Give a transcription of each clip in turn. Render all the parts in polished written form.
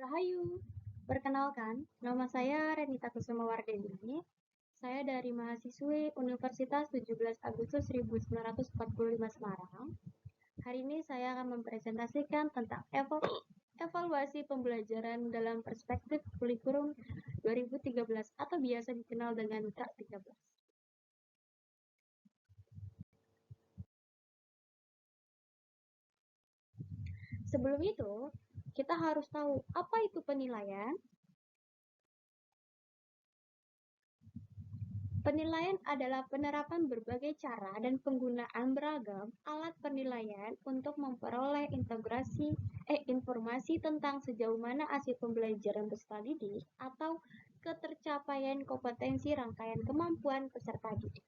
Rahayu, perkenalkan, nama saya Renita Kusumawardeni. Saya dari mahasiswi Universitas 17 Agustus 1945 Semarang. Hari ini saya akan mempresentasikan tentang evaluasi pembelajaran dalam perspektif kurikulum 2013 atau biasa dikenal dengan KAK 13. Sebelum itu, kita harus tahu apa itu penilaian. Penilaian adalah penerapan berbagai cara dan penggunaan beragam alat penilaian untuk memperoleh informasi tentang sejauh mana hasil pembelajaran peserta didik atau ketercapaian kompetensi rangkaian kemampuan peserta didik.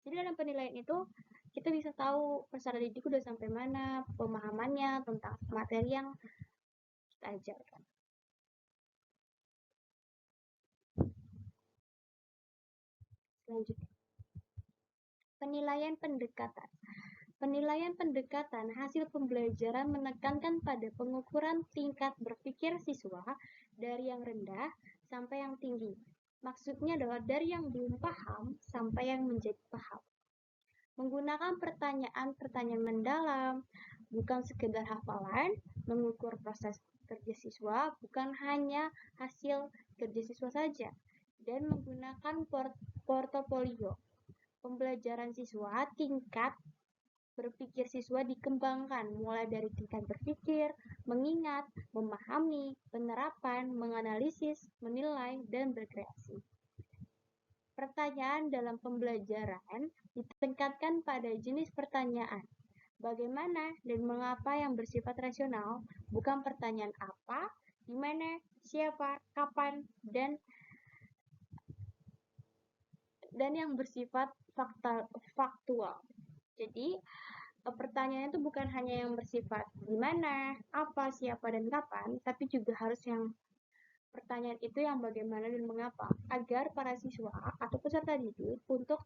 Jadi dalam penilaian itu kita bisa tahu peserta didik udah sampai mana pemahamannya tentang materi yang kita ajarkan. Selanjutnya, penilaian pendekatan. Penilaian pendekatan hasil pembelajaran menekankan pada pengukuran tingkat berpikir siswa dari yang rendah sampai yang tinggi. Maksudnya adalah dari yang belum paham sampai yang menjadi paham. Menggunakan pertanyaan-pertanyaan mendalam, bukan sekedar hafalan, mengukur proses kerja siswa, bukan hanya hasil kerja siswa saja, dan menggunakan portofolio. Pembelajaran siswa tingkat berpikir siswa dikembangkan mulai dari tingkat berpikir, mengingat, memahami, penerapan, menganalisis, menilai, dan berkreasi. Pertanyaan dalam pembelajaran ditingkatkan pada jenis pertanyaan, bagaimana dan mengapa yang bersifat rasional, bukan pertanyaan apa, di mana, siapa, kapan, dan yang bersifat faktual. Jadi, pertanyaan itu bukan hanya yang bersifat di mana, apa, siapa, dan kapan, tapi juga harus yang pertanyaan itu yang bagaimana dan mengapa, agar para siswa atau peserta didik untuk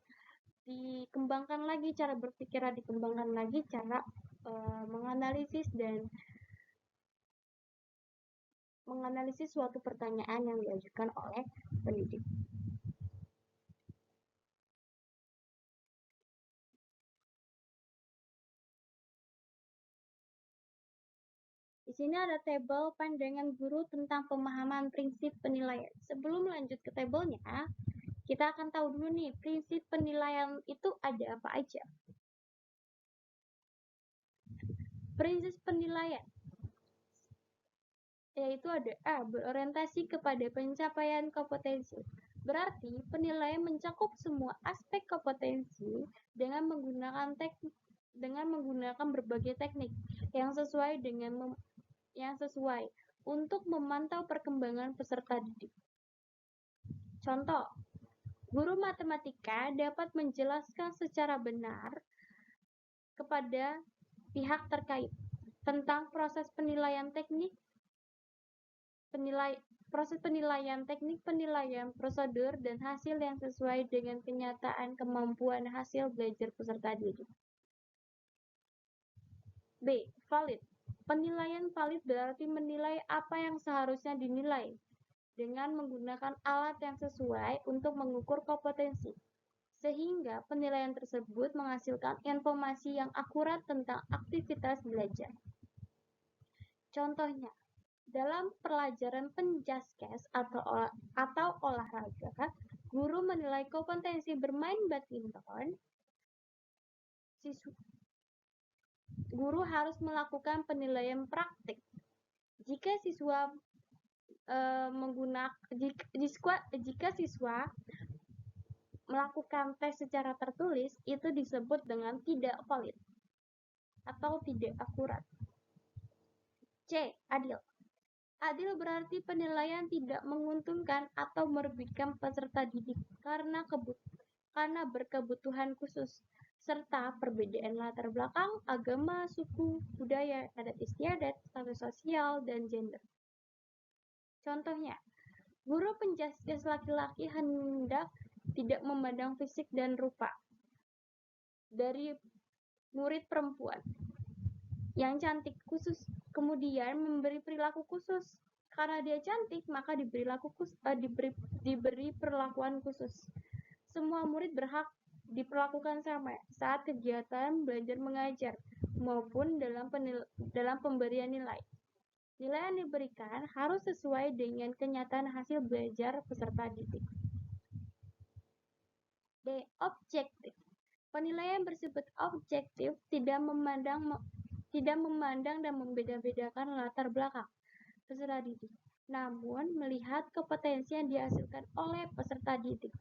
dikembangkan lagi cara berpikir, dikembangkan lagi cara menganalisis suatu pertanyaan yang diajukan oleh pendidik. Di sini ada tabel pandangan guru tentang pemahaman prinsip penilaian. Sebelum lanjut ke tabelnya, kita akan tahu dulu nih, prinsip penilaian itu ada apa aja. Prinsip penilaian yaitu ada A, berorientasi kepada pencapaian kompetensi. Berarti penilaian mencakup semua aspek kompetensi dengan menggunakan berbagai teknik yang sesuai untuk memantau perkembangan peserta didik. Contoh, guru matematika dapat menjelaskan secara benar kepada pihak terkait tentang proses penilaian teknik, penilaian prosedur, dan hasil yang sesuai dengan kenyataan kemampuan hasil belajar peserta didik. B. Valid. Penilaian valid berarti menilai apa yang seharusnya dinilai dengan menggunakan alat yang sesuai untuk mengukur kompetensi, sehingga penilaian tersebut menghasilkan informasi yang akurat tentang aktivitas belajar. Contohnya, dalam pelajaran penjaskes atau olahraga, guru menilai kompetensi bermain badminton. Guru harus melakukan penilaian praktik. Jika siswa melakukan tes secara tertulis, itu disebut dengan tidak valid atau tidak akurat. C. Adil. Adil berarti penilaian tidak menguntungkan atau merugikan peserta didik karena berkebutuhan khusus, serta perbedaan latar belakang, agama, suku, budaya, adat istiadat, status sosial, dan gender. Contohnya, guru penjaskes laki-laki hendak tidak memandang fisik dan rupa dari murid perempuan yang cantik Kemudian memberi perilaku khusus. Karena dia cantik, maka diberi perlakuan khusus. Semua murid berhak diperlakukan sama saat kegiatan belajar mengajar maupun dalam pemberian nilai. Nilai yang diberikan harus sesuai dengan kenyataan hasil belajar peserta didik. D. Objektif. Penilaian bersifat objektif tidak memandang dan membeda-bedakan latar belakang peserta didik, namun melihat kompetensi yang dihasilkan oleh peserta didik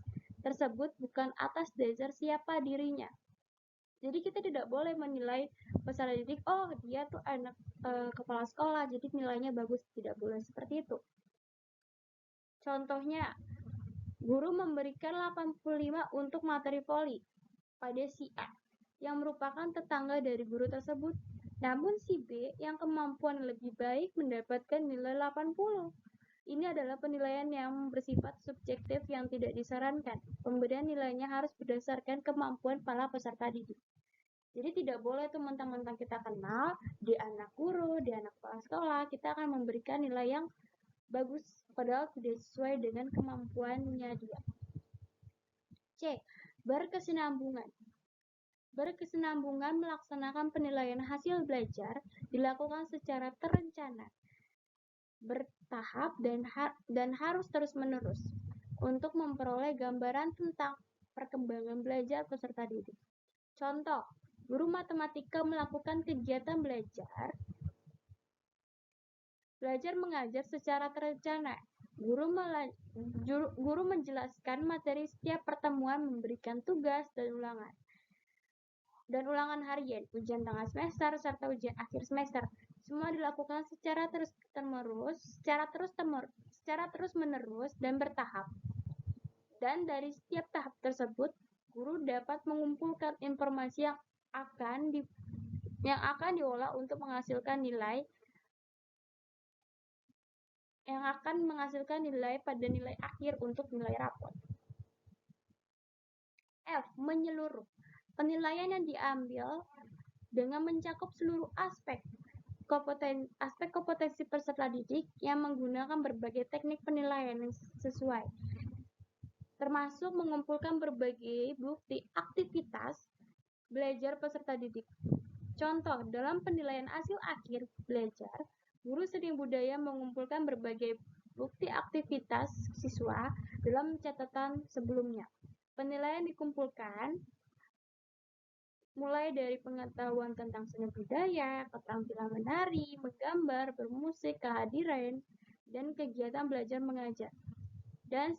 tersebut bukan atas dasar siapa dirinya. Jadi kita tidak boleh menilai peserta didik, oh dia tuh anak kepala sekolah, jadi nilainya bagus. Tidak boleh seperti itu. Contohnya, guru memberikan 85 untuk materi voli pada si A, yang merupakan tetangga dari guru tersebut. Namun si B yang kemampuan lebih baik mendapatkan nilai 80. Ini adalah penilaian yang bersifat subjektif yang tidak disarankan. Pemberian nilainya harus berdasarkan kemampuan para peserta didik. Jadi tidak boleh tuh mentang-mentang kita kenal, di anak guru, di anak kepala sekolah, kita akan memberikan nilai yang bagus, padahal tidak sesuai dengan kemampuannya dia. C. Berkesinambungan. Berkesinambungan melaksanakan penilaian hasil belajar dilakukan secara terencana, bertahap, dan harus terus-menerus untuk memperoleh gambaran tentang perkembangan belajar peserta didik. Contoh, guru matematika melakukan kegiatan belajar mengajar secara terencana. Guru menjelaskan materi setiap pertemuan, memberikan tugas dan ulangan harian, ujian tengah semester, serta ujian akhir semester. Semua dilakukan secara terus-menerus dan bertahap. Dan dari setiap tahap tersebut, guru dapat mengumpulkan informasi yang akan diolah untuk menghasilkan nilai pada nilai akhir untuk nilai rapor. F. Menyeluruh. Penilaian yang diambil dengan mencakup seluruh aspek kompetensi peserta didik yang menggunakan berbagai teknik penilaian yang sesuai, termasuk mengumpulkan berbagai bukti aktivitas belajar peserta didik. Contoh, dalam penilaian hasil akhir belajar, guru seni budaya mengumpulkan berbagai bukti aktivitas siswa dalam catatan sebelumnya. Penilaian dikumpulkan mulai dari pengetahuan tentang seni budaya, keterampilan menari, menggambar, bermusik, kehadiran, dan kegiatan belajar mengajar. Dan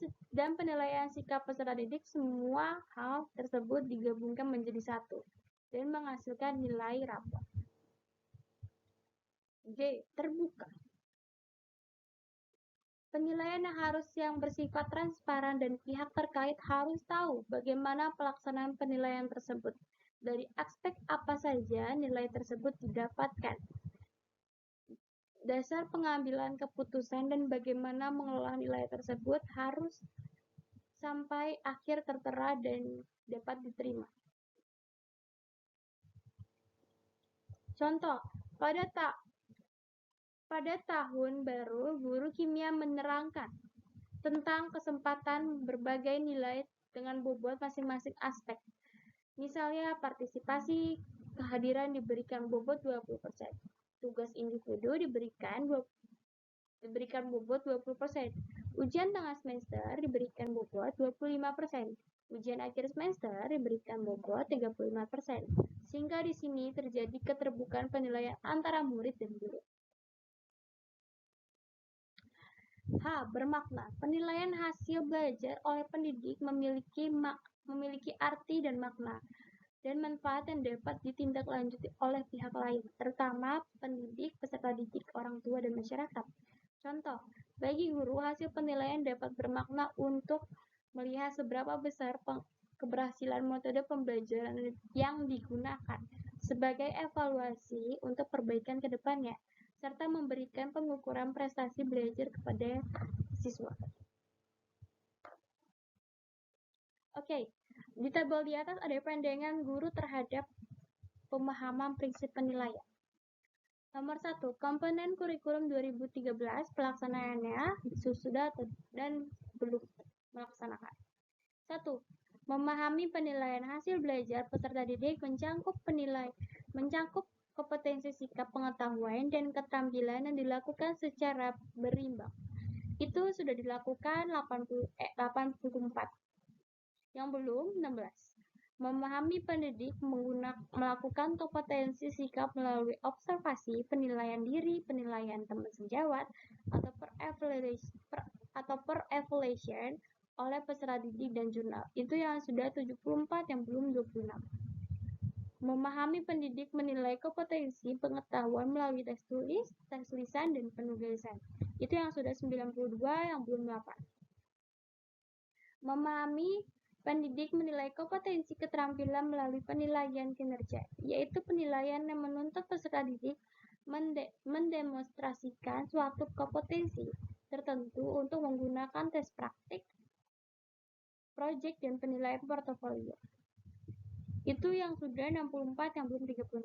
penilaian sikap peserta didik, semua hal tersebut digabungkan menjadi satu dan menghasilkan nilai rapor. G. Terbuka. Penilaian yang bersifat transparan dan pihak terkait harus tahu bagaimana pelaksanaan penilaian tersebut. Dari aspek apa saja nilai tersebut didapatkan, dasar pengambilan keputusan, dan bagaimana mengelola nilai tersebut harus sampai akhir tertera dan dapat diterima. Contoh, pada tahun baru, guru kimia menerangkan tentang kesempatan berbagai nilai dengan bobot masing-masing aspek. Misalnya, partisipasi kehadiran diberikan bobot 20%, tugas individu diberikan bobot 20%, ujian tengah semester diberikan bobot 25%, ujian akhir semester diberikan bobot 35%. Sehingga di sini terjadi keterbukaan penilaian antara murid dan guru. H. Bermakna. Penilaian hasil belajar oleh pendidik memiliki arti dan makna dan manfaat yang dapat ditindaklanjuti oleh pihak lain, terutama pendidik, peserta didik, orang tua, dan masyarakat. Contoh, bagi guru, hasil penilaian dapat bermakna untuk melihat seberapa besar keberhasilan metode pembelajaran yang digunakan sebagai evaluasi untuk perbaikan ke depannya, serta memberikan pengukuran prestasi belajar kepada siswa. Oke, di tabel di atas ada pandangan guru terhadap pemahaman prinsip penilaian. Nomor 1, komponen kurikulum 2013 pelaksanaannya sudah dan belum melaksanakan. 1. Memahami penilaian hasil belajar peserta didik mencangkup kompetensi sikap pengetahuan dan keterampilan yang dilakukan secara berimbang. Itu sudah dilakukan 84. Yang belum 16. Memahami pendidik melakukan kompetensi sikap melalui observasi, penilaian diri, penilaian teman sejawat, atau per-evaluation oleh peserta didik dan jurnal. Itu yang sudah 74, yang belum 26. Memahami pendidik menilai kompetensi pengetahuan melalui tes tulis, tes lisan, dan penugasan. Itu yang sudah 92, yang belum 8. Memahami pendidik menilai kompetensi keterampilan melalui penilaian kinerja, yaitu penilaian yang menuntut peserta didik mendemonstrasikan suatu kompetensi tertentu untuk menggunakan tes praktik, proyek, dan penilaian portofolio. Itu yang sudah 64, yang belum 36.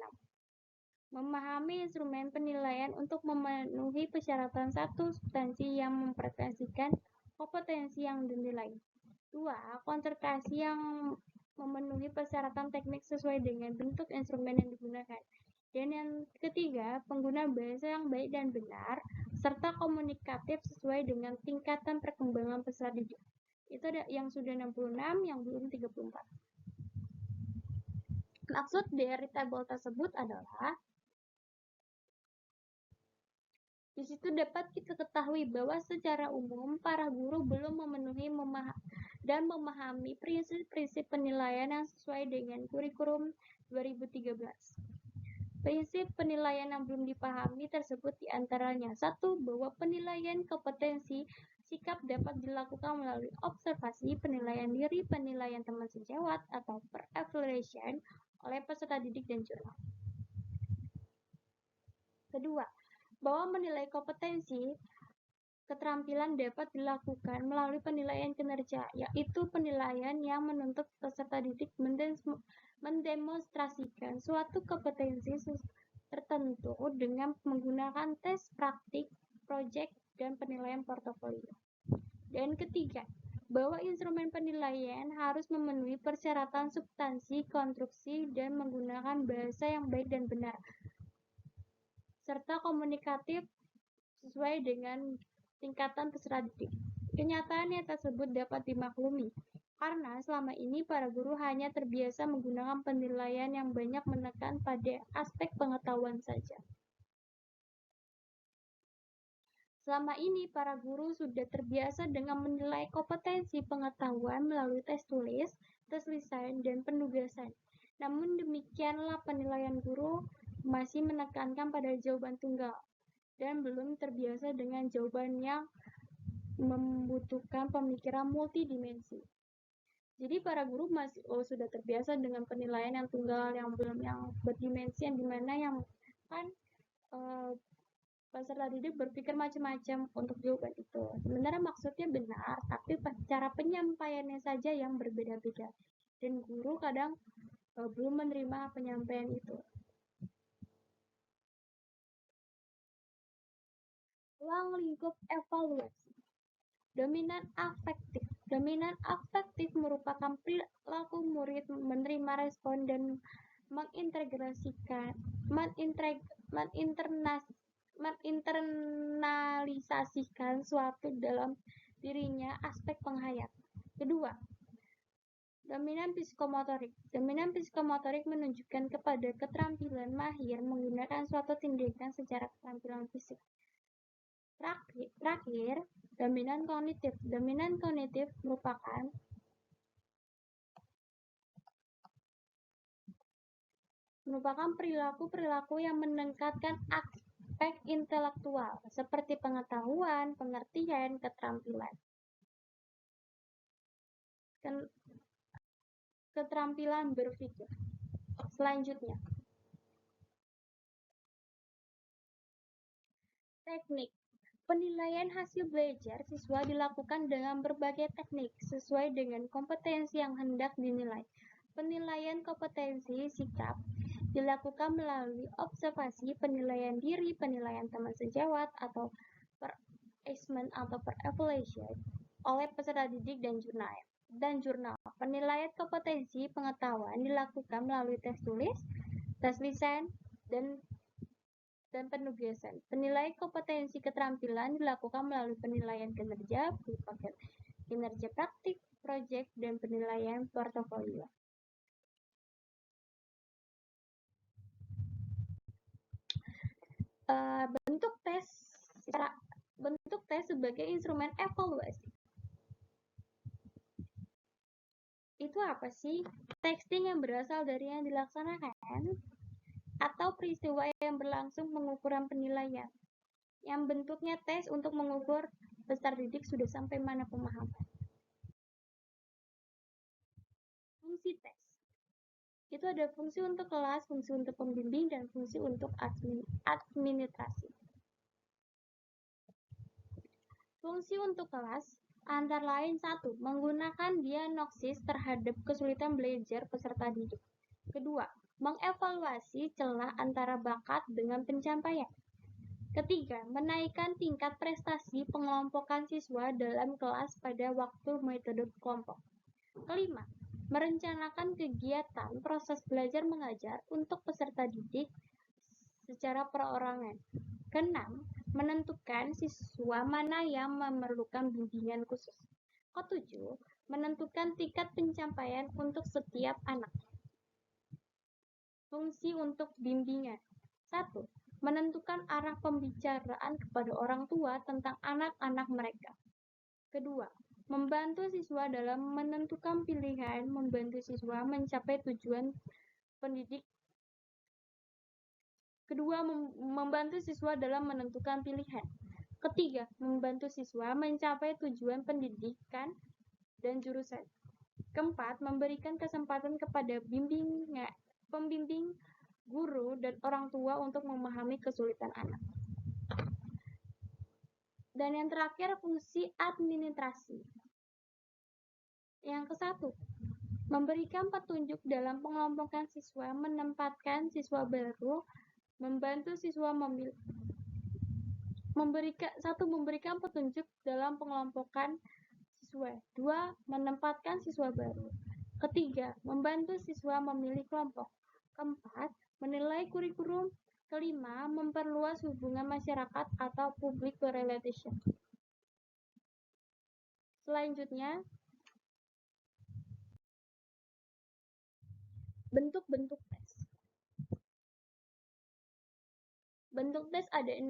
Memahami instrumen penilaian untuk memenuhi persyaratan satu substansi yang mempresentasikan kompetensi yang dinilai. 2. Konsentrasi yang memenuhi persyaratan teknik sesuai dengan bentuk instrumen yang digunakan. Dan yang ketiga, penggunaan bahasa yang baik dan benar, serta komunikatif sesuai dengan tingkatan perkembangan peserta didik. Itu ada yang sudah 66, yang belum 34. Maksud dari tabel tersebut adalah di situ dapat kita ketahui bahwa secara umum para guru belum memenuhi dan memahami prinsip-prinsip penilaian yang sesuai dengan kurikulum 2013. Prinsip penilaian yang belum dipahami tersebut diantaranya: 1. Bahwa penilaian kompetensi sikap dapat dilakukan melalui observasi, penilaian diri, penilaian teman sejawat, atau per-evaluation oleh peserta didik dan jurnal. Kedua, bahwa menilai kompetensi keterampilan dapat dilakukan melalui penilaian kinerja, yaitu penilaian yang menuntut peserta didik mendemonstrasikan suatu kompetensi tertentu dengan menggunakan tes praktik, proyek, dan penilaian portofolio. Dan ketiga, bahwa instrumen penilaian harus memenuhi persyaratan substansi, konstruksi, dan menggunakan bahasa yang baik dan benar, serta komunikatif sesuai dengan tingkatan peserta didik. Kenyataannya tersebut dapat dimaklumi, karena selama ini para guru hanya terbiasa menggunakan penilaian yang banyak menekan pada aspek pengetahuan saja. Selama ini para guru sudah terbiasa dengan menilai kompetensi pengetahuan melalui tes tulis, tes lisan, dan penugasan. Namun demikianlah penilaian guru masih menekankan pada jawaban tunggal dan belum terbiasa dengan jawaban yang membutuhkan pemikiran multidimensi. Jadi para guru masih sudah terbiasa dengan penilaian yang tunggal, yang belum yang berdimensi, yang dimana yang kan peserta didik berpikir macam-macam untuk jawaban itu. Sebenarnya maksudnya benar, tapi cara penyampaiannya saja yang berbeda-beda. Dan guru kadang belum menerima penyampaian itu. Ruang lingkup evaluasi. Dominan afektif. Dominan afektif merupakan perilaku murid menerima respon dan menginternalisasikan suatu dalam dirinya aspek penghayat. Kedua, dominan psikomotorik. Dominan psikomotorik menunjukkan kepada keterampilan mahir menggunakan suatu tindakan secara keterampilan fisik. Terakhir, dominan kognitif. Dominan kognitif merupakan perilaku-perilaku yang meningkatkan aspek intelektual, seperti pengetahuan, pengertian, keterampilan. Keterampilan berpikir. Selanjutnya, teknik. Penilaian hasil belajar siswa dilakukan dengan berbagai teknik sesuai dengan kompetensi yang hendak dinilai. Penilaian kompetensi sikap dilakukan melalui observasi, penilaian diri, penilaian teman sejawat, atau per-assessment atau per-evaluation oleh peserta didik dan jurnal. Penilaian kompetensi pengetahuan dilakukan melalui tes tulis, tes lisan, dan penugasan. Penilaian kompetensi keterampilan dilakukan melalui penilaian kinerja, kinerja praktik, proyek, dan penilaian portofolio. Bentuk tes sebagai instrumen evaluasi. Itu apa sih? Testing yang berasal dari yang dilaksanakan atau peristiwa yang berlangsung pengukuran penilaian yang bentuknya tes untuk mengukur peserta didik sudah sampai mana pemahaman. Fungsi tes itu ada fungsi untuk kelas, fungsi untuk pembimbing, dan fungsi untuk administrasi. Fungsi untuk kelas antara lain 1. Menggunakan diagnosis terhadap kesulitan belajar peserta didik. Kedua, mengevaluasi celah antara bakat dengan pencapaian. Ketiga, menaikkan tingkat prestasi pengelompokan siswa dalam kelas pada waktu metode kelompok. Kelima, merencanakan kegiatan proses belajar mengajar untuk peserta didik secara perorangan. Keenam, menentukan siswa mana yang memerlukan bimbingan khusus. Ketujuh, menentukan tingkat pencapaian untuk setiap anak. Fungsi untuk bimbingan. 1. Menentukan arah pembicaraan kepada orang tua tentang anak-anak mereka. Kedua, membantu siswa dalam menentukan pilihan, membantu siswa mencapai tujuan pendidik. Kedua, membantu siswa dalam menentukan pilihan. Ketiga, membantu siswa mencapai tujuan pendidikan dan jurusan. Keempat, memberikan kesempatan kepada pembimbing, guru, dan orang tua untuk memahami kesulitan anak. Dan yang terakhir, fungsi administrasi. Yang ke-1, memberikan petunjuk dalam pengelompokan siswa, menempatkan siswa baru, membantu siswa memberikan petunjuk dalam pengelompokan siswa. 2. Menempatkan siswa baru. Ketiga, membantu siswa memilih kelompok. Keempat, menilai kurikulum. Kelima, memperluas hubungan masyarakat atau public relation. Selanjutnya, bentuk-bentuk tes. Bentuk tes ada 6,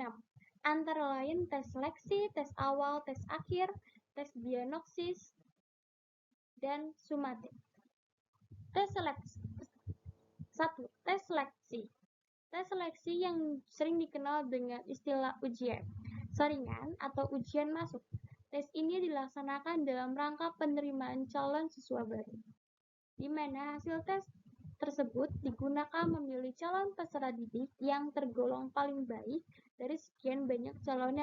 antara lain tes seleksi, tes awal, tes akhir, tes diagnosis, dan sumatif. Tes seleksi. 1. Tes seleksi. Tes seleksi yang sering dikenal dengan istilah ujian saringan atau ujian masuk. Tes ini dilaksanakan dalam rangka penerimaan calon siswa baru, di mana hasil tes tersebut digunakan memilih calon peserta didik yang tergolong paling baik dari sekian banyak calon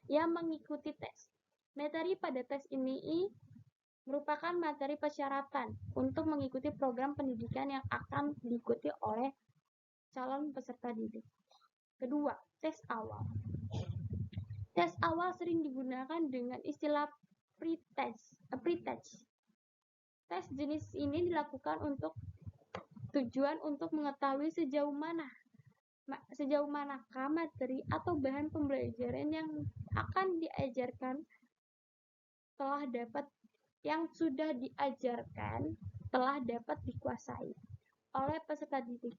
yang mengikuti tes. Materi pada tes ini merupakan materi persyaratan untuk mengikuti program pendidikan yang akan diikuti oleh calon peserta didik. Kedua, tes awal. Tes awal sering digunakan dengan istilah pre-test. Tes jenis ini dilakukan untuk tujuan untuk mengetahui sejauh manakah materi atau bahan pembelajaran yang akan diajarkan telah dapat dikuasai oleh peserta didik.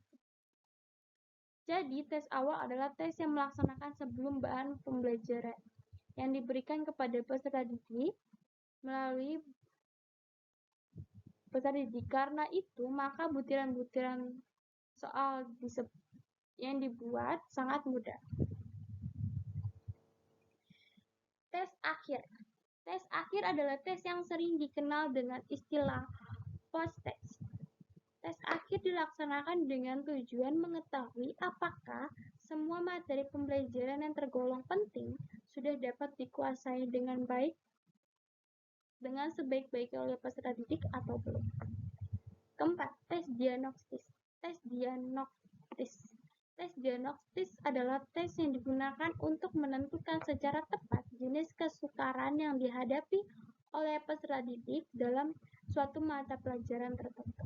Jadi, tes awal adalah tes yang melaksanakan sebelum bahan pembelajaran yang diberikan kepada peserta didik melalui peserta didik. Karena itu, maka butiran-butiran soal yang dibuat sangat mudah. Tes akhir. Tes akhir adalah tes yang sering dikenal dengan istilah post-test. Tes akhir dilaksanakan dengan tujuan mengetahui apakah semua materi pembelajaran yang tergolong penting sudah dapat dikuasai dengan sebaik-baiknya oleh peserta didik atau belum. Keempat, tes diagnosis. Tes diagnostis. Tes diagnostis adalah tes yang digunakan untuk menentukan secara tepat jenis kesukaran yang dihadapi oleh peserta didik dalam suatu mata pelajaran tertentu.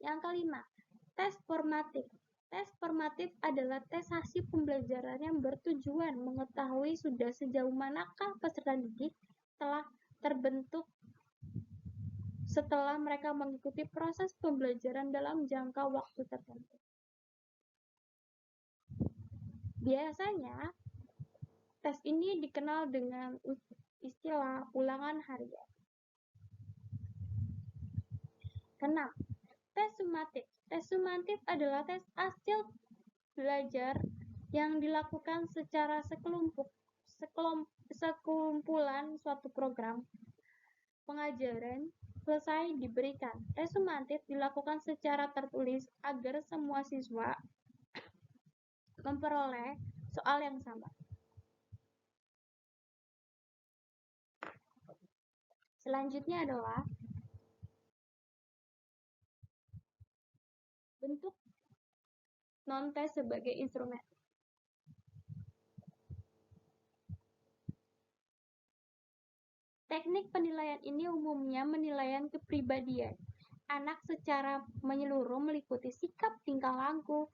Yang kelima, tes formatif. Tes formatif adalah tes hasil pembelajaran yang bertujuan mengetahui sudah sejauh manakah peserta didik telah terbentuk setelah mereka mengikuti proses pembelajaran dalam jangka waktu tertentu. Biasanya, tes ini dikenal dengan istilah ulangan harian. Keenam, tes sumatif. Tes sumatif adalah tes hasil belajar yang dilakukan secara sekumpulan suatu program pengajaran selesai diberikan. Tes sumatif dilakukan secara tertulis agar semua siswa memperoleh soal yang sama. Selanjutnya adalah bentuk non-tes sebagai instrumen. Teknik penilaian ini umumnya penilaian kepribadian anak secara menyeluruh meliputi sikap, tingkah laku,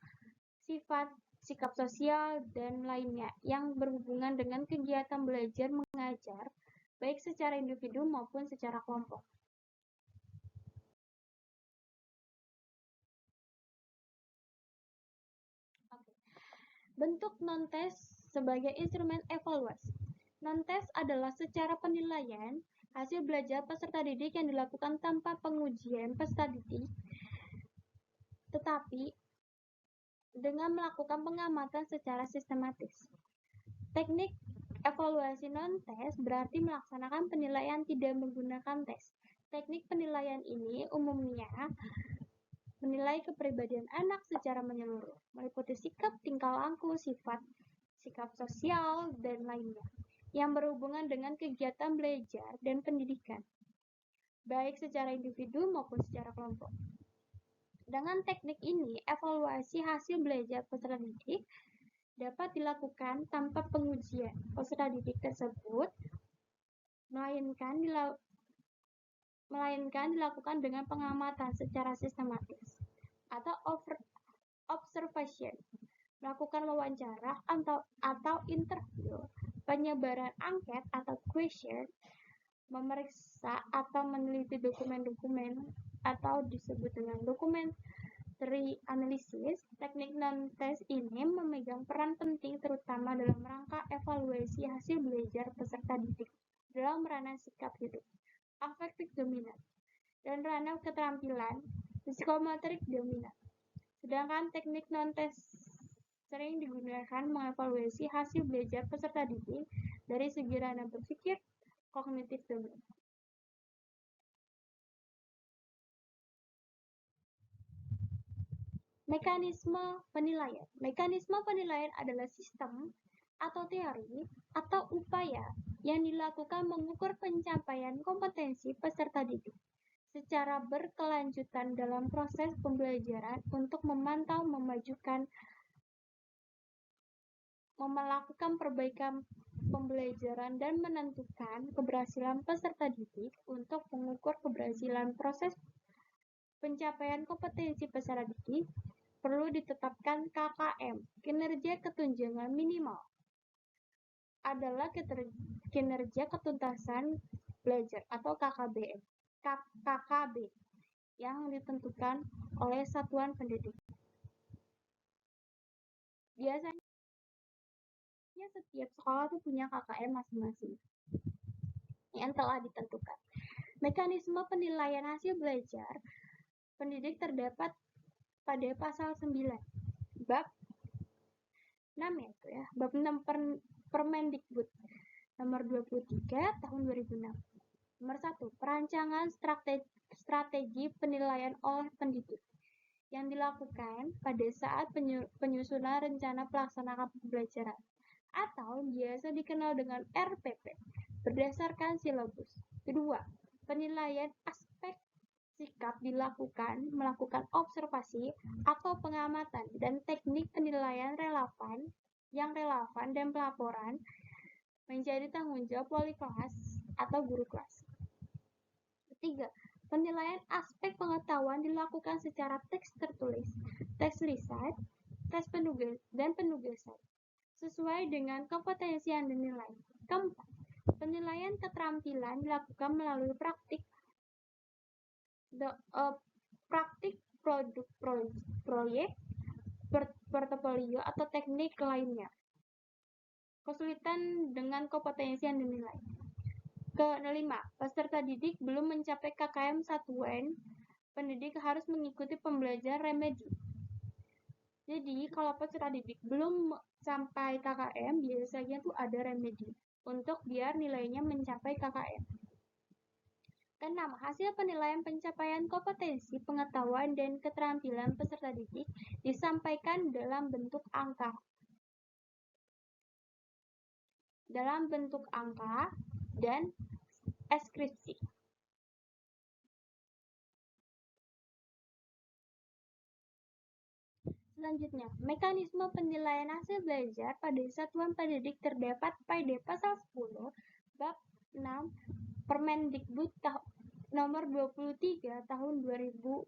sifat, sikap sosial, dan lainnya yang berhubungan dengan kegiatan belajar mengajar, baik secara individu maupun secara kelompok. Bentuk non-tes sebagai instrumen evaluasi. Non-tes adalah secara penilaian hasil belajar peserta didik yang dilakukan tanpa pengujian peserta didik, tetapi dengan melakukan pengamatan secara sistematis. Teknik evaluasi non-tes berarti melaksanakan penilaian tidak menggunakan tes. Teknik penilaian ini umumnya menilai kepribadian anak secara menyeluruh, meliputi sikap, tingkah laku, sifat, sikap sosial, dan lainnya, yang berhubungan dengan kegiatan belajar dan pendidikan, baik secara individu maupun secara kelompok. Dengan teknik ini, evaluasi hasil belajar peserta didik dapat dilakukan tanpa pengujian peserta didik tersebut, melainkan dilakukan dengan pengamatan secara sistematis atau observation, melakukan wawancara atau interview, penyebaran angket atau question, memeriksa atau meneliti dokumen-dokumen atau disebut dengan documentary analysis. Teknik non-tes ini memegang peran penting terutama dalam rangka evaluasi hasil belajar peserta didik dalam ranah sikap hidup, affective dominant, dan ranah keterampilan psikomotorik dominan. Sedangkan teknik non-tes sering digunakan mengevaluasi hasil belajar peserta didik dari segi ranah berpikir, kognitif dominan. Mekanisme penilaian. Mekanisme penilaian adalah sistem atau teori atau upaya yang dilakukan mengukur pencapaian kompetensi peserta didik secara berkelanjutan dalam proses pembelajaran untuk memantau, melakukan perbaikan pembelajaran dan menentukan keberhasilan peserta didik. Untuk mengukur keberhasilan proses pencapaian kompetensi peserta didik, perlu ditetapkan KKM, kinerja ketunjangan minimal, adalah kinerja ketuntasan belajar atau KKB yang ditentukan oleh satuan pendidik. Biasanya setiap sekolah tuh punya KKM masing-masing yang telah ditentukan. Mekanisme penilaian hasil belajar pendidik terdapat pada pasal 9 bab 6 bab 6 Permendikbud nomor 23 tahun 2006. Nomor 1, perancangan strategi penilaian oleh pendidik yang dilakukan pada saat penyusunan rencana pelaksanaan pembelajaran atau biasa dikenal dengan RPP berdasarkan silabus. Kedua, penilaian aspek sikap dilakukan melakukan observasi atau pengamatan dan teknik penilaian yang relevan dan pelaporan menjadi tanggung jawab wali kelas atau guru kelas. Ketiga, penilaian aspek pengetahuan dilakukan secara teks tertulis, teks lisan, dan penugasan, sesuai dengan kompetensi yang dinilai. Keempat, penilaian keterampilan dilakukan melalui praktik produk proyek, portofolio, atau teknik lainnya. Kesulitan dengan kompetensi yang dinilai. Kelima, peserta didik belum mencapai KKM 1N, pendidik harus mengikuti pembelajaran remedi. Jadi, kalau peserta didik belum sampai KKM, biasanya tuh ada remedi untuk biar nilainya mencapai KKM. Keenam, hasil penilaian pencapaian kompetensi, pengetahuan, dan keterampilan peserta didik disampaikan dalam bentuk angka. Dan deskripsi. Selanjutnya, mekanisme penilaian hasil belajar pada satuan pendidik terdapat pada pasal 10 bab 6 Permendikbud nomor 23 tahun 2016.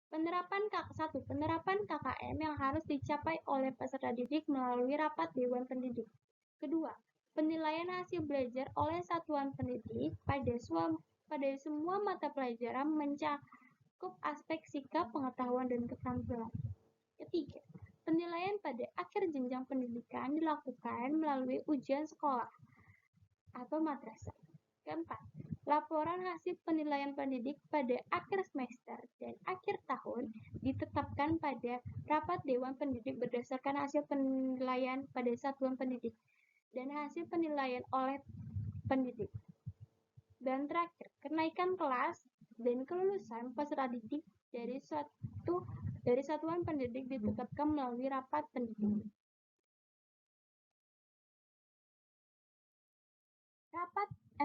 Penerapan KKM yang harus dicapai oleh peserta didik melalui rapat Dewan Pendidik. Kedua, penilaian hasil belajar oleh satuan pendidik pada semua mata pelajaran mencakup aspek sikap, pengetahuan, dan keterampilan. Ketiga, penilaian pada akhir jenjang pendidikan dilakukan melalui ujian sekolah atau madrasah. Keempat, laporan hasil penilaian pendidik pada akhir semester dan akhir tahun ditetapkan pada rapat Dewan Pendidik berdasarkan hasil penilaian pada satuan pendidik dan hasil penilaian oleh pendidik. Dan terakhir, kenaikan kelas dan kelulusan peserta didik dari satuan pendidik ditetapkan melalui rapat pendidik.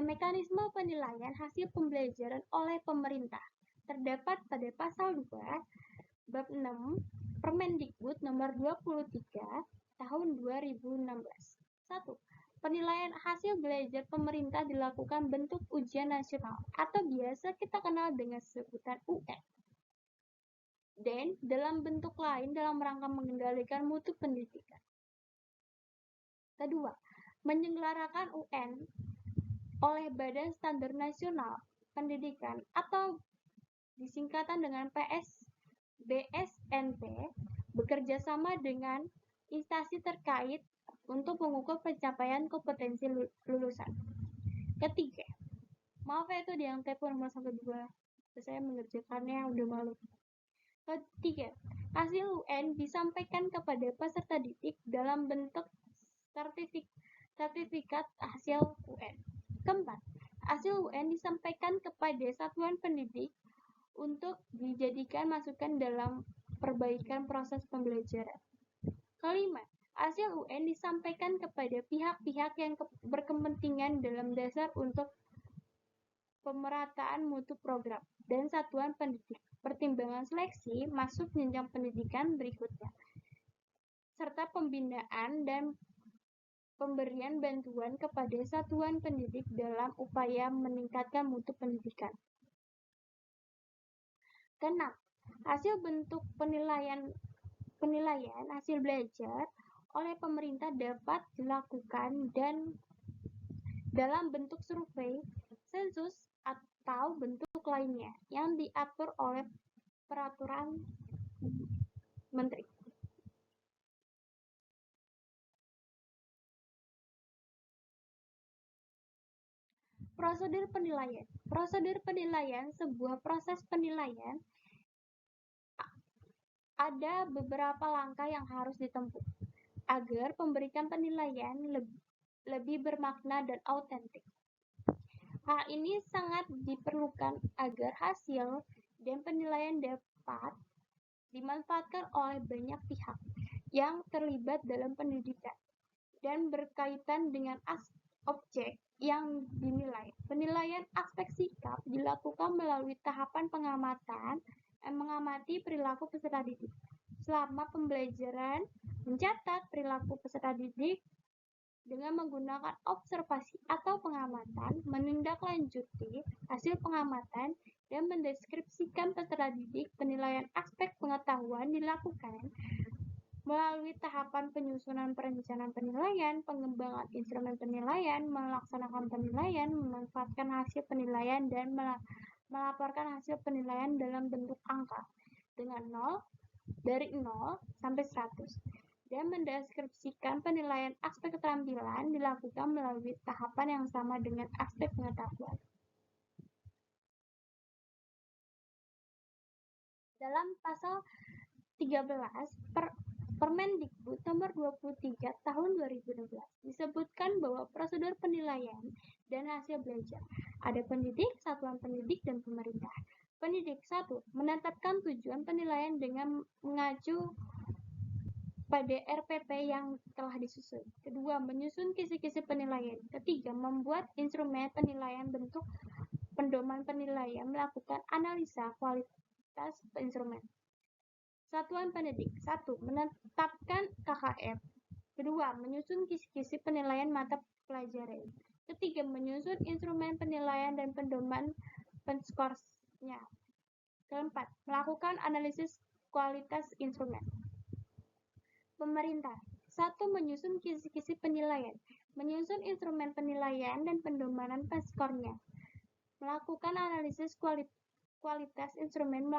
Mekanisme penilaian hasil pembelajaran oleh pemerintah terdapat pada pasal 2 bab 6 Permendikbud nomor 23 tahun 2016. 1. Penilaian hasil belajar pemerintah dilakukan bentuk ujian nasional atau biasa kita kenal dengan sebutan UN. Dan dalam bentuk lain dalam rangka mengendalikan mutu pendidikan. Kedua, menyelenggarakan UN oleh Badan Standar Nasional Pendidikan atau disingkatan dengan BSNP bekerja sama dengan instansi terkait untuk mengukur pencapaian kompetensi lulusan. Ketiga, maaf ya itu di yang telepon nomor 12, saya mengerjakannya udah malu. Ketiga, hasil UN disampaikan kepada peserta didik dalam bentuk sertifikat hasil UN. Keempat, hasil UN disampaikan kepada satuan pendidik untuk dijadikan masukan dalam perbaikan proses pembelajaran. Kelima, hasil UN disampaikan kepada pihak-pihak yang berkepentingan dalam dasar untuk pemerataan mutu program dan satuan pendidik, pertimbangan seleksi masuk jenjang pendidikan berikutnya, serta pembinaan dan pemberian bantuan kepada satuan pendidik dalam upaya meningkatkan mutu pendidikan. Keenam, hasil bentuk penilaian hasil belajar oleh pemerintah dapat dilakukan dan dalam bentuk survei, sensus, atau bentuk lainnya yang diatur oleh peraturan menteri. Prosedur penilaian. Prosedur penilaian sebuah proses penilaian ada beberapa langkah yang harus ditempuh agar pemberian penilaian lebih bermakna dan autentik. Hal ini sangat diperlukan agar hasil dan penilaian dapat dimanfaatkan oleh banyak pihak yang terlibat dalam pendidikan dan berkaitan dengan objek yang dinilai. Penilaian aspek sikap dilakukan melalui tahapan pengamatan, mengamati perilaku peserta didik. Selama pembelajaran, mencatat perilaku peserta didik dengan menggunakan observasi atau pengamatan, menindaklanjuti hasil pengamatan, dan mendeskripsikan peserta didik. Penilaian aspek pengetahuan dilakukan melalui tahapan penyusunan perencanaan penilaian, pengembangan instrumen penilaian, melaksanakan penilaian, memanfaatkan hasil penilaian, dan melaporkan hasil penilaian dalam bentuk angka dengan 0 dari 0 sampai 100 dan mendeskripsikan penilaian aspek keterampilan dilakukan melalui tahapan yang sama dengan aspek pengetahuan. Dalam pasal 13 Permendikbud nomor 23 tahun 2016 disebutkan bahwa prosedur penilaian dan hasil belajar ada pendidik, satuan pendidik, dan pemerintah. Pendidik 1. Menetapkan tujuan penilaian dengan mengacu pada RPP yang telah disusun. Kedua, menyusun kisi-kisi penilaian. Ketiga, membuat instrumen penilaian bentuk pedoman penilaian, melakukan analisa kualitas instrumen. Satuan pendidik. 1. Menetapkan KKM. Kedua, menyusun kisi-kisi penilaian mata pelajaran. Ketiga, menyusun instrumen penilaian dan pedoman penskorsnya. Keempat, melakukan analisis kualitas instrumen. Pemerintah. 1. Menyusun kisi-kisi penilaian. Menyusun instrumen penilaian dan pedoman penskornya. Melakukan analisis kualitas instrumen.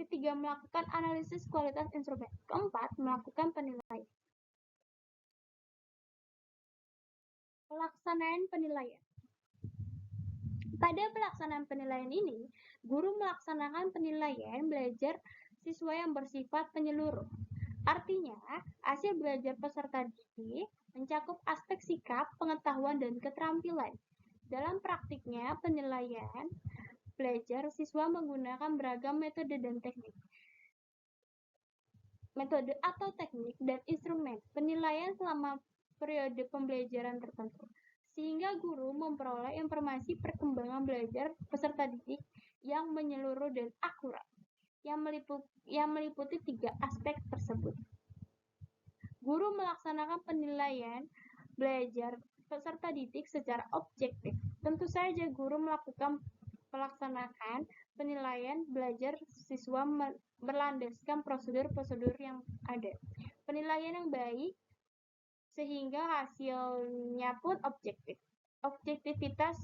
Ketiga, melakukan analisis kualitas instrumen. Keempat, melakukan penilaian. Pelaksanaan penilaian. Pada pelaksanaan penilaian ini, guru melaksanakan penilaian belajar siswa yang bersifat menyeluruh. Artinya, hasil belajar peserta didik mencakup aspek sikap, pengetahuan, dan keterampilan. Dalam praktiknya, penilaian belajar siswa menggunakan beragam metode atau teknik dan instrumen penilaian selama periode pembelajaran tertentu, sehingga guru memperoleh informasi perkembangan belajar peserta didik yang menyeluruh dan akurat, yang meliputi 3 aspek tersebut. Guru melaksanakan penilaian belajar peserta didik secara objektif. Tentu saja guru melakukan pelaksanaan penilaian belajar siswa berlandaskan prosedur-prosedur yang ada. Penilaian yang baik sehingga hasilnya pun objektif. Objektivitas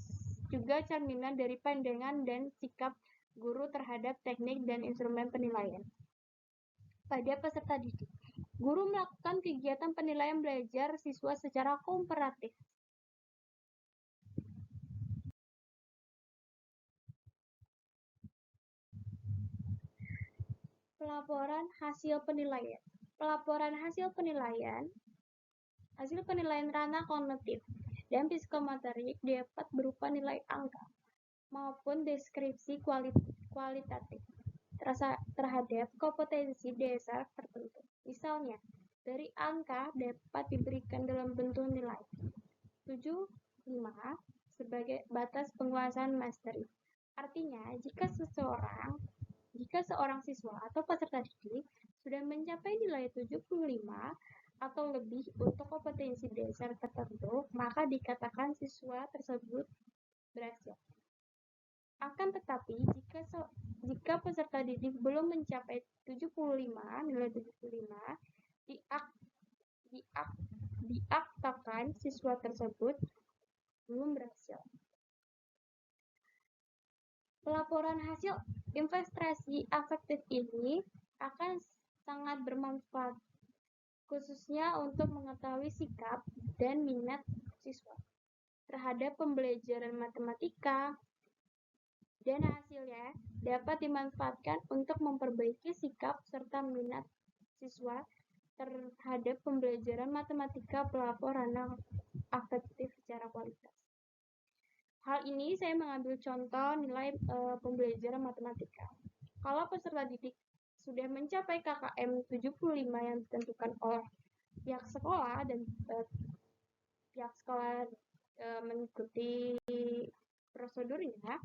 juga cerminan dari pandangan dan sikap guru terhadap teknik dan instrumen penilaian pada peserta didik. Guru melakukan kegiatan penilaian belajar siswa secara komparatif. Pelaporan hasil penilaian. Pelaporan hasil penilaian ranah kognitif dan psikomotorik dapat berupa nilai angka maupun deskripsi kualitatif terhadap kompetensi dasar tertentu. Misalnya, dari angka dapat diberikan dalam bentuk nilai 7,5 sebagai batas penguasaan mastery. Artinya, jika seorang siswa atau peserta didik sudah mencapai nilai 75 atau lebih untuk kompetensi dasar tertentu, maka dikatakan siswa tersebut berhasil. Akan tetapi, jika peserta didik belum mencapai 75, nilai 75, diaktakan siswa tersebut belum berhasil. Pelaporan hasil investigasi afektif ini akan sangat bermanfaat, khususnya untuk mengetahui sikap dan minat siswa terhadap pembelajaran matematika, dan hasilnya dapat dimanfaatkan untuk memperbaiki sikap serta minat siswa terhadap pembelajaran matematika. Pelaporan afektif secara kualitas. Hal ini saya mengambil contoh nilai pembelajaran matematika. Kalau peserta didik sudah mencapai KKM 75 yang ditentukan oleh pihak sekolah dan pihak sekolah mengikuti prosedurnya,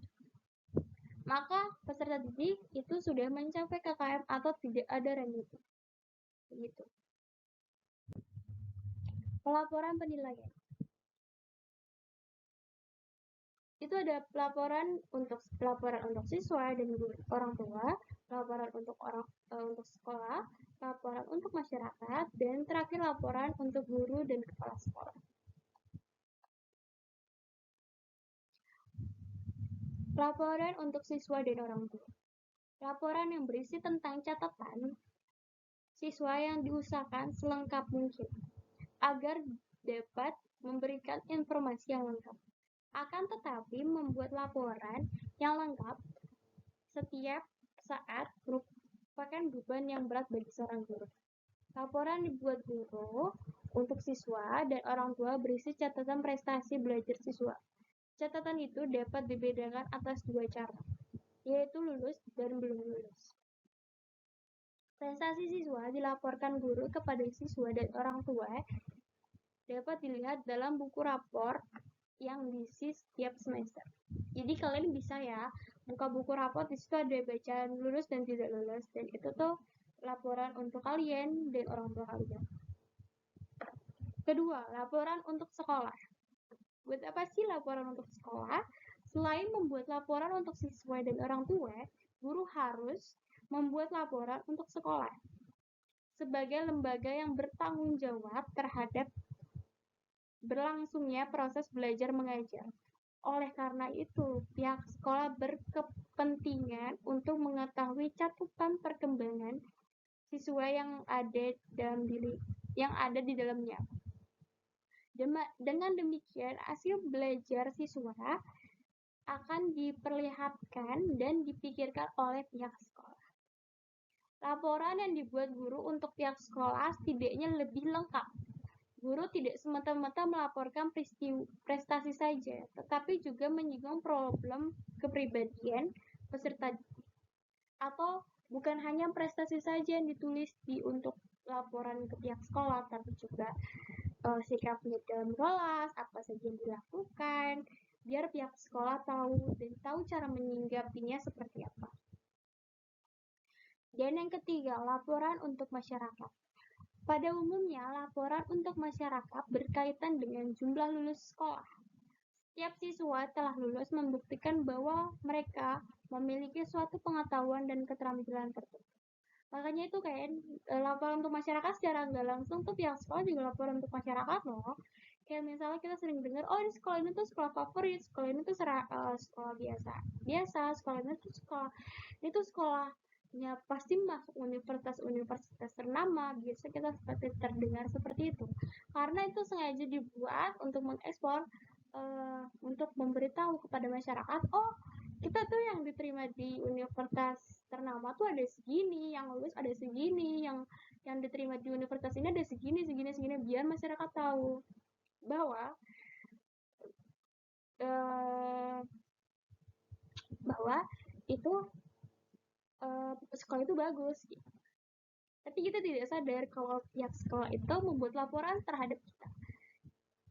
maka peserta didik itu sudah mencapai KKM atau tidak ada remisi. Begitu. Pelaporan penilaian. Itu ada pelaporan untuk siswa dan orang tua, laporan untuk sekolah, laporan untuk masyarakat, dan terakhir laporan untuk guru dan kepala sekolah. Laporan untuk siswa dan orang tua. Laporan yang berisi tentang catatan siswa yang diusahakan selengkap mungkin agar dapat memberikan informasi yang lengkap. Akan tetapi, membuat laporan yang lengkap setiap saat merupakan beban yang berat bagi seorang guru. Laporan dibuat guru untuk siswa dan orang tua berisi catatan prestasi belajar siswa. Catatan itu dapat dibedakan atas dua cara, yaitu lulus dan belum lulus. Prestasi siswa dilaporkan guru kepada siswa dan orang tua dapat dilihat dalam buku rapor yang diisi setiap semester. Jadi kalian bisa ya buka buku rapor, di situ ada bacaan lulus dan tidak lulus, dan itu tuh laporan untuk kalian dan orang tua kalian. Kedua, laporan untuk sekolah. Buat apa sih laporan untuk sekolah? Selain membuat laporan untuk siswa dan orang tua, guru harus membuat laporan untuk sekolah sebagai lembaga yang bertanggung jawab terhadap berlangsungnya proses belajar mengajar. Oleh karena itu, pihak sekolah berkepentingan untuk mengetahui catatan perkembangan siswa yang ada di dalamnya. Dengan demikian, hasil belajar siswa akan diperlihatkan dan dipikirkan oleh pihak sekolah. Laporan yang dibuat guru untuk pihak sekolah setidaknya lebih lengkap. Guru tidak semata-mata melaporkan prestasi saja, tetapi juga menyinggung problem kepribadian peserta didik. Atau bukan hanya prestasi saja yang ditulis untuk laporan ke pihak sekolah, tapi juga sikapnya dalam kelas, apa saja yang dilakukan, biar pihak sekolah tahu dan tahu cara menyinggapinya seperti apa. Dan yang ketiga, laporan untuk masyarakat. Pada umumnya, laporan untuk masyarakat berkaitan dengan jumlah lulus sekolah. Setiap siswa telah lulus membuktikan bahwa mereka memiliki suatu pengetahuan dan keterampilan tertentu. Makanya itu kan laporan untuk masyarakat secara nggak langsung tuh pihak sekolah juga laporan untuk masyarakat loh. Kayak misalnya kita sering dengar, oh ini sekolah ini tuh sekolah favorit, sekolah ini tuh sekolah biasa, sekolah ini tuh sekolahnya pasti masuk universitas ternama. Biasa kita seperti terdengar seperti itu, karena itu sengaja dibuat untuk mengekspor, untuk memberitahu kepada masyarakat, oh kita tuh yang diterima di universitas ternama tuh ada segini, yang lulus ada segini, yang diterima di universitas ini ada segini, biar masyarakat tahu bahwa itu sekolah itu bagus gitu. Tapi kita tidak sadar kalau pihak sekolah itu membuat laporan terhadap kita.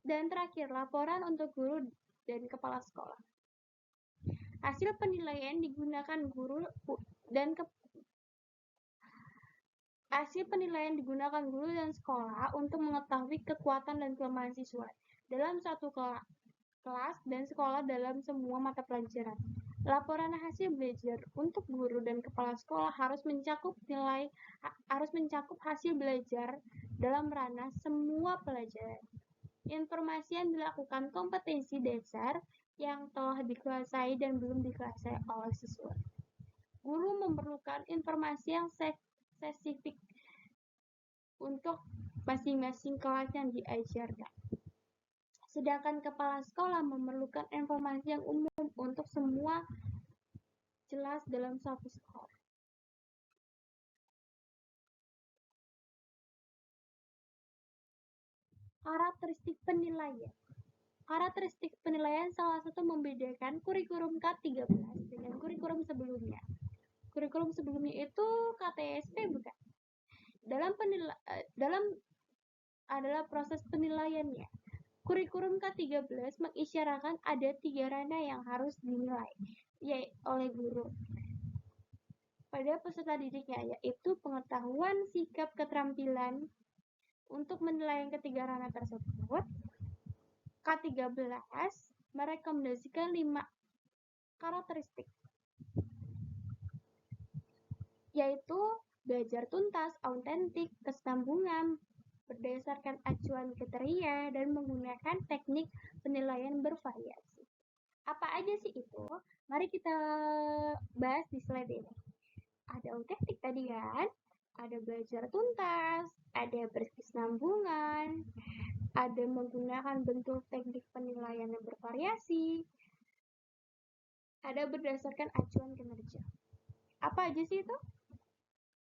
Dan terakhir, laporan untuk guru dan kepala sekolah. Hasil penilaian digunakan guru dan sekolah untuk mengetahui kekuatan dan kelemahan siswa dalam satu kelas dan sekolah dalam semua mata pelajaran. Laporan hasil belajar untuk guru dan kepala sekolah harus mencakup hasil belajar dalam ranah semua pelajaran. Informasi yang dilakukan kompetensi dasar yang telah dikuasai dan belum dikuasai oleh siswa. Guru memerlukan informasi yang spesifik untuk masing-masing kelas yang diajarkan. Sedangkan kepala sekolah memerlukan informasi yang umum untuk semua jelas dalam satu sekolah. Karakteristik penilaian. Karakteristik penilaian salah satu membedakan kurikulum K13 dengan kurikulum sebelumnya. Kurikulum sebelumnya itu KTSP bukan? Dalam adalah proses penilaiannya. Kurikulum ke-13 mengisyaratkan ada 3 ranah yang harus dinilai oleh guru pada peserta didiknya, yaitu pengetahuan, sikap, keterampilan. Untuk menilai yang ketiga ranah tersebut, K13 merekomendasikan 5 karakteristik, yaitu belajar tuntas, autentik, kesinambungan, berdasarkan acuan kriteria, dan menggunakan teknik penilaian bervariasi. Apa aja sih itu? Mari kita bahas di slide ini. Ada autentik tadi kan, ada belajar tuntas, ada berkesinambungan, ada menggunakan bentuk teknik penilaian yang bervariasi, ada berdasarkan acuan kinerja. Apa aja sih itu?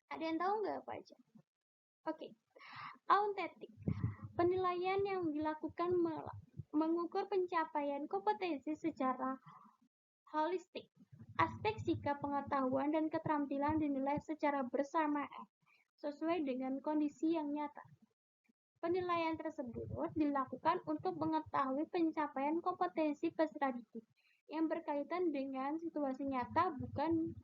Ada yang tahu nggak apa aja? Oke. Autentik. Penilaian yang dilakukan mengukur pencapaian kompetensi secara holistik. Aspek sikap, pengetahuan, dan keterampilan dinilai secara bersamaan sesuai dengan kondisi yang nyata. Penilaian tersebut dilakukan untuk mengetahui pencapaian kompetensi peserta didik yang berkaitan dengan situasi nyata, bukan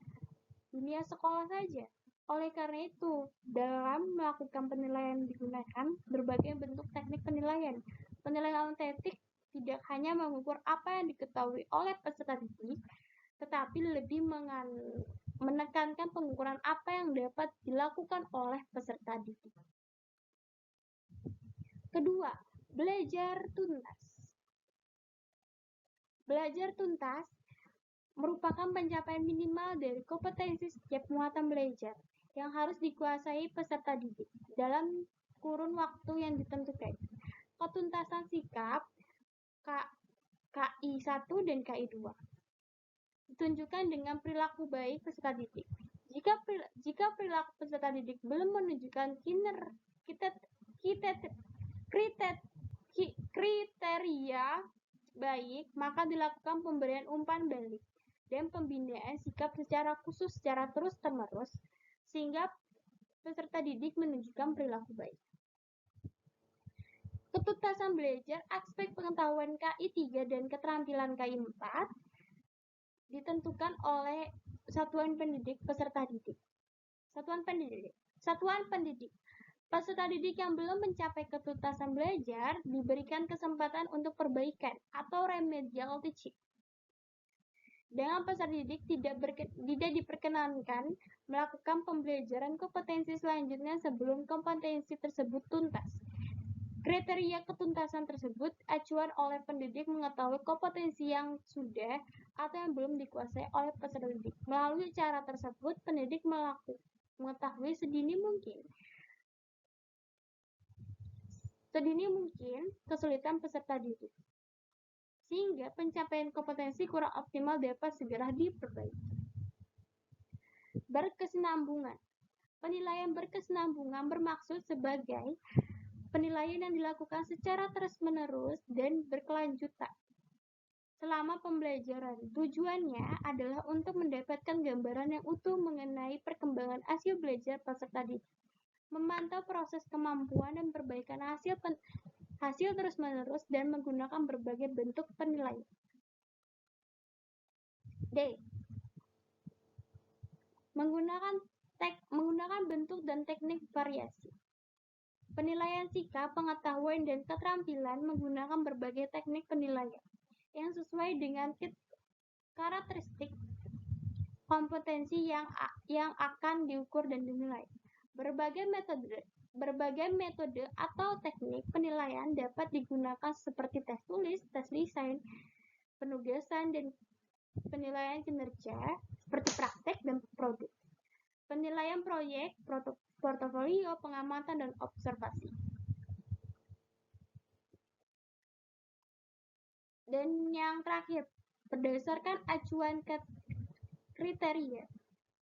dunia sekolah saja. Oleh karena itu, dalam melakukan penilaian digunakan berbagai bentuk teknik penilaian. Penilaian autentik tidak hanya mengukur apa yang diketahui oleh peserta didik, tetapi lebih menekankan pengukuran apa yang dapat dilakukan oleh peserta didik. Kedua, belajar tuntas. Belajar tuntas merupakan pencapaian minimal dari kompetensi setiap muatan belajar yang harus dikuasai peserta didik dalam kurun waktu yang ditentukan. Ketuntasan sikap KI1 dan KI2 ditunjukkan dengan perilaku baik peserta didik. Jika perilaku peserta didik belum menunjukkan kriteria baik, maka dilakukan pemberian umpan balik dan pembinaan sikap secara khusus secara terus-menerus sehingga peserta didik menunjukkan perilaku baik. Ketuntasan belajar, aspek pengetahuan KI3 dan keterampilan KI4 ditentukan oleh satuan pendidik peserta didik. Satuan pendidik. Peserta didik yang belum mencapai ketuntasan belajar diberikan kesempatan untuk perbaikan atau remedial teaching. Dengan peserta didik tidak diperkenankan melakukan pembelajaran kompetensi selanjutnya sebelum kompetensi tersebut tuntas. Kriteria ketuntasan tersebut acuan oleh pendidik mengetahui kompetensi yang sudah atau yang belum dikuasai oleh peserta didik. Melalui cara tersebut, pendidik mengetahui sedini mungkin kesulitan peserta didik, sehingga pencapaian kompetensi kurang optimal dapat segera diperbaiki. Berkesinambungan. Penilaian berkesinambungan bermaksud sebagai penilaian yang dilakukan secara terus-menerus dan berkelanjutan selama pembelajaran. Tujuannya adalah untuk mendapatkan gambaran yang utuh mengenai perkembangan hasil belajar peserta didik, memantau proses kemampuan dan perbaikan hasil terus-menerus, dan menggunakan berbagai bentuk penilaian. D. Menggunakan bentuk dan teknik variasi. Penilaian sikap, pengetahuan, dan keterampilan menggunakan berbagai teknik penilaian yang sesuai dengan karakteristik kompetensi yang akan diukur dan dinilai. Berbagai metode atau teknik penilaian dapat digunakan seperti tes tulis, tes desain, penugasan, dan penilaian kinerja seperti praktek dan produk. Penilaian proyek, portofolio, pengamatan, dan observasi. Dan yang terakhir, berdasarkan acuan kriteria.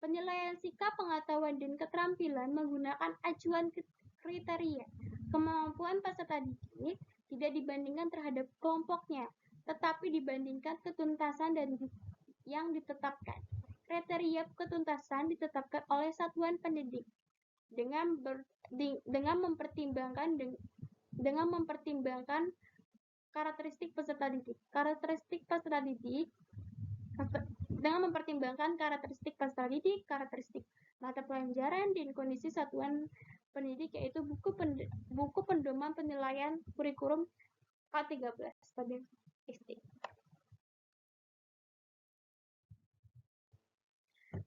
Penilaian sikap, pengetahuan, dan keterampilan menggunakan acuan kriteria. Kemampuan peserta didik tidak dibandingkan terhadap kelompoknya, tetapi dibandingkan ketuntasan yang ditetapkan. Kriteria ketuntasan ditetapkan oleh satuan pendidik dengan mempertimbangkan Karakteristik peserta didik. Karakteristik peserta didik dengan mempertimbangkan karakteristik peserta didik, karakteristik mata pelajaran dan kondisi satuan pendidik, yaitu buku pedoman penilaian kurikulum K13 pada SD.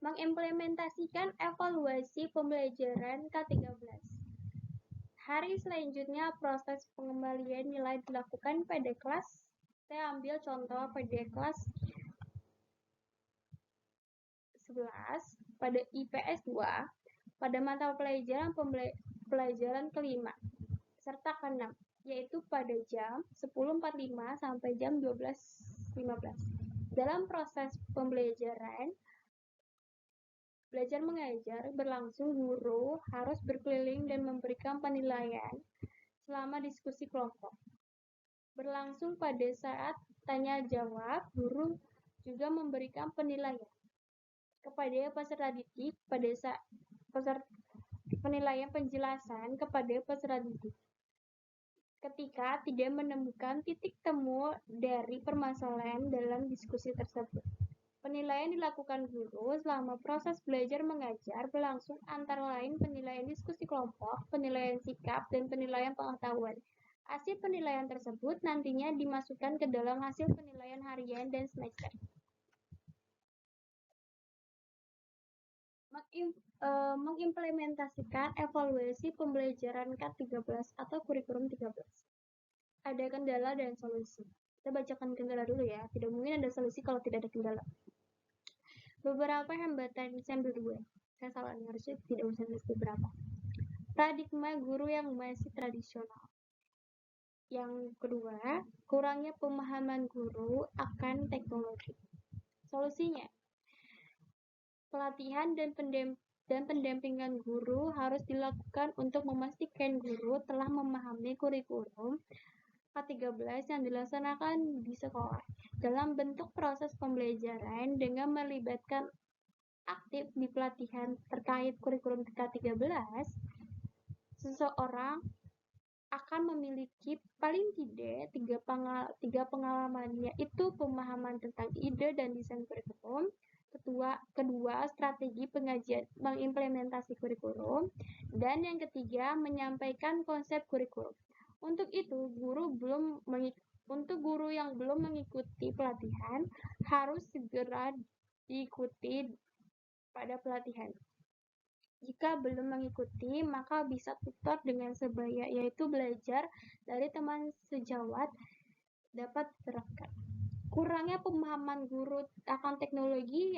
Mengimplementasikan evaluasi pembelajaran K13. Hari selanjutnya proses pengembalian nilai dilakukan pada kelas. Saya ambil contoh pada kelas 11 pada IPS 2 pada mata pelajaran pelajaran kelima serta keenam, yaitu pada jam 10.45 sampai jam 12.15. Dalam proses pembelajaran belajar mengajar berlangsung, guru harus berkeliling dan memberikan penilaian selama diskusi kelompok. Berlangsung pada saat tanya jawab, guru juga memberikan penilaian kepada peserta didik pada saat penilaian penjelasan kepada peserta didik ketika tidak menemukan titik temu dari permasalahan dalam diskusi tersebut. Penilaian dilakukan guru selama proses belajar mengajar berlangsung, antara lain penilaian diskusi kelompok, penilaian sikap, dan penilaian pengetahuan. Hasil penilaian tersebut nantinya dimasukkan ke dalam hasil penilaian harian dan semester. Mengimplementasikan evaluasi pembelajaran K13 atau kurikulum 13. Ada kendala dan solusi. Kita bacakan kendala dulu ya. Tidak mungkin ada solusi kalau tidak ada kendala. Beberapa hambatan sampel 2. Saya salah, harusnya tidak usah tulis beberapa. Paradigma guru yang masih tradisional. Yang kedua, kurangnya pemahaman guru akan teknologi. Solusinya, pelatihan dan pendampingan guru harus dilakukan untuk memastikan guru telah memahami kurikulum K13 yang dilaksanakan di sekolah dalam bentuk proses pembelajaran dengan melibatkan aktif di pelatihan terkait kurikulum K13. Seseorang akan memiliki paling tidak tiga pengalaman, yaitu pemahaman tentang ide dan desain kurikulum, kedua strategi pengajian mengimplementasi kurikulum, dan yang ketiga menyampaikan konsep kurikulum. Untuk itu, untuk guru yang belum mengikuti pelatihan harus segera diikuti pada pelatihan. Jika belum mengikuti, maka bisa tutor dengan sebaya, yaitu belajar dari teman sejawat dapat diterapkan. Kurangnya pemahaman guru akan teknologi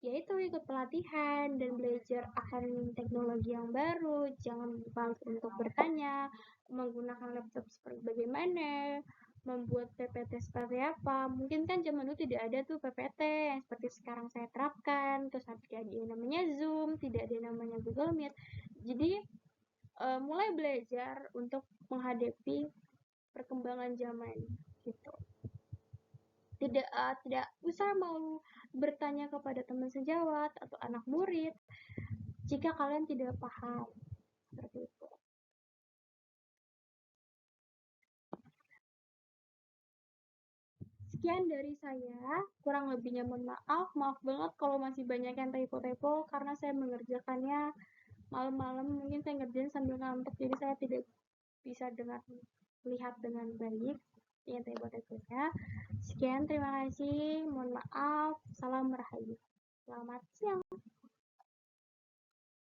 yaitu ikut pelatihan dan belajar akan teknologi yang baru. Jangan lupa untuk bertanya, menggunakan laptop seperti bagaimana, membuat PPT seperti apa. Mungkin kan zaman dulu tidak ada tuh PPT yang seperti sekarang saya terapkan, terus tidak ada yang namanya Zoom, tidak ada yang namanya Google Meet. Jadi mulai belajar untuk menghadapi perkembangan zaman gitu. Tidak usah mau bertanya kepada teman sejawat atau anak murid jika kalian tidak paham, seperti itu. Sekian dari saya, kurang lebihnya mohon maaf banget kalau masih banyak yang typo-typo karena saya mengerjakannya malam-malam, mungkin saya ngerjain sambil ngantuk, jadi saya tidak bisa lihat dengan baik yang typo-typonya. Sekian, terima kasih, mohon maaf, salam rahayu, selamat siang.